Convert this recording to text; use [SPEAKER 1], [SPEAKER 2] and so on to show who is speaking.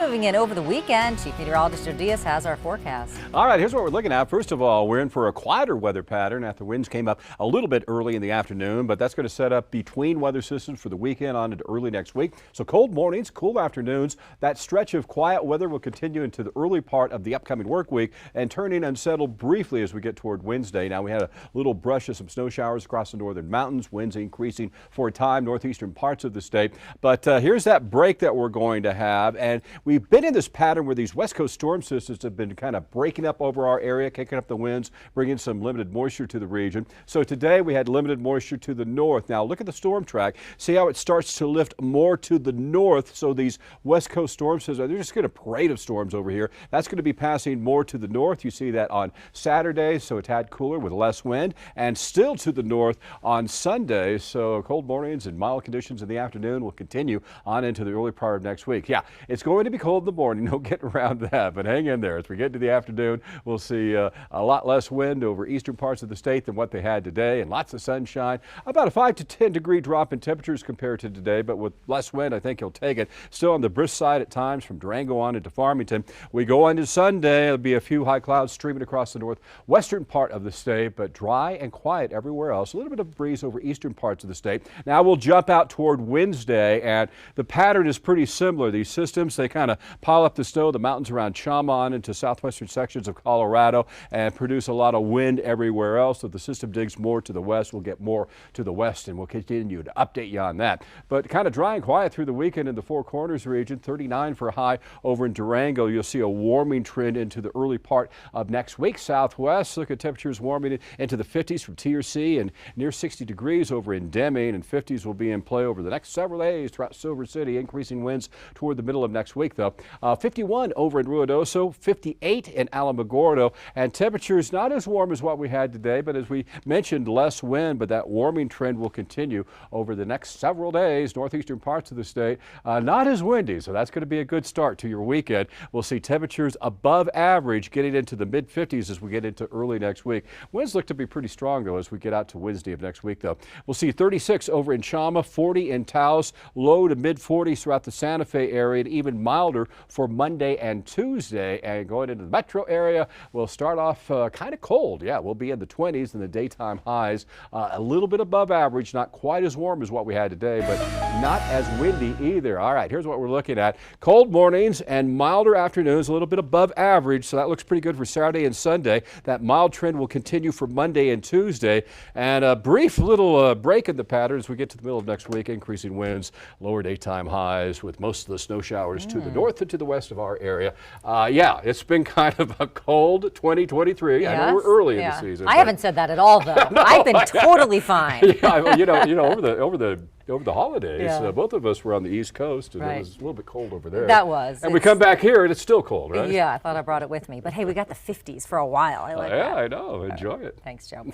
[SPEAKER 1] moving in over the weekend. Chief Meteorologist Joe Diaz has our forecast.
[SPEAKER 2] All right, here's what we're looking at. First of all, we're in for a quieter weather pattern after winds came up a little bit early in the afternoon, but that's going to set up between weather systems for the weekend on into early next week. So cold mornings, cool afternoons. That stretch of quiet weather will continue into the early part of the upcoming work week and turning unsettled briefly as we get toward Wednesday. Now, we had a little brush of some snow showers across the northern mountains, winds increasing for a time, northeastern parts of the state. But here's that break that we're going to have. And we've been in this pattern where these west coast storm systems have been kind of breaking up over our area, kicking up the winds, bringing some limited moisture to the region. So today we had limited moisture to the north. Now look at the storm track. See how it starts to lift more to the north. So these west coast storm systems, they're just going to parade of storms over here. That's going to be passing more to the north. You see that on Saturday, so a tad cooler with less wind, and still to the north on Sunday. So cold mornings and mild conditions in the afternoon will continue on into the early part of next week. Yeah, it's going to be cold in the morning. No getting around that, but hang in there. As we get to the afternoon, we'll see a lot less wind over eastern parts of the state than what they had today, and lots of sunshine. About a 5 to 10 degree drop in temperatures compared to today, but with less wind, I think you'll take it. Still on the brisk side at times from Durango on into Farmington. We go on to Sunday. There'll be a few high clouds streaming across the northwestern part of the state, but dry and quiet everywhere else. A little bit of breeze over eastern parts of the state. Now we'll jump out toward Wednesday, and the pattern is pretty similar. These systems, they kind of pile up the snow, the mountains around Chama on into southwestern sections of Colorado, and produce a lot of wind everywhere else. So the system digs more to the west. We'll get more to the west, and we'll continue to update you on that. But kind of dry and quiet through the weekend in the Four Corners region. 39 for a high over in Durango. You'll see a warming trend into the early part of next week. Southwest, look at temperatures warming into the 50s from TRC and near 60 degrees over in Deming, and 50s will be in play over the next several days throughout Silver City. Increasing winds toward the middle of next week, though. 51 over in Ruidoso, 58 in Alamogordo, and temperatures not as warm as what we had today, but as we mentioned, less wind, but that warming trend will continue over the next several days. Northeastern parts of the state, not as windy, so that's going to be a good start to your weekend. We'll see temperatures above average getting into the mid-50s as we get into early next week. Winds look to be pretty strong, though, as we get out to Wednesday of next week, though. We'll see 36 over in Chama, 40 in Taos, low to mid-40s throughout the Santa Fe area, and even milder for Monday and Tuesday. And going into the metro area, we'll start off kind of cold. Yeah, we'll be in the 20s in the daytime highs, a little bit above average, not quite as warm as what we had today, but not as windy either. All right, here's what we're looking at. Cold mornings and milder afternoons, a little bit above average, so that looks pretty good for Saturday and Sunday. That mild trend will continue for Monday and Tuesday, and a brief little break in the pattern as we get to the middle of next week. Increasing winds, lower daytime highs with most of the snow showers to the north and to the west of our area. Yeah, it's been kind of a cold 2023.
[SPEAKER 1] Yes.
[SPEAKER 2] I know we're early in the season.
[SPEAKER 1] I haven't said that at all, though.
[SPEAKER 2] No,
[SPEAKER 1] I've been totally fine.
[SPEAKER 2] Yeah, well, over the holidays, both of us were on the East Coast, and it was a little bit cold over there.
[SPEAKER 1] That was.
[SPEAKER 2] And we come back here, and it's still cold, right?
[SPEAKER 1] Yeah, I thought I brought it with me. But hey, we got the 50s for a while. I like that.
[SPEAKER 2] Yeah, I know. Enjoy it.
[SPEAKER 1] Thanks, Joe.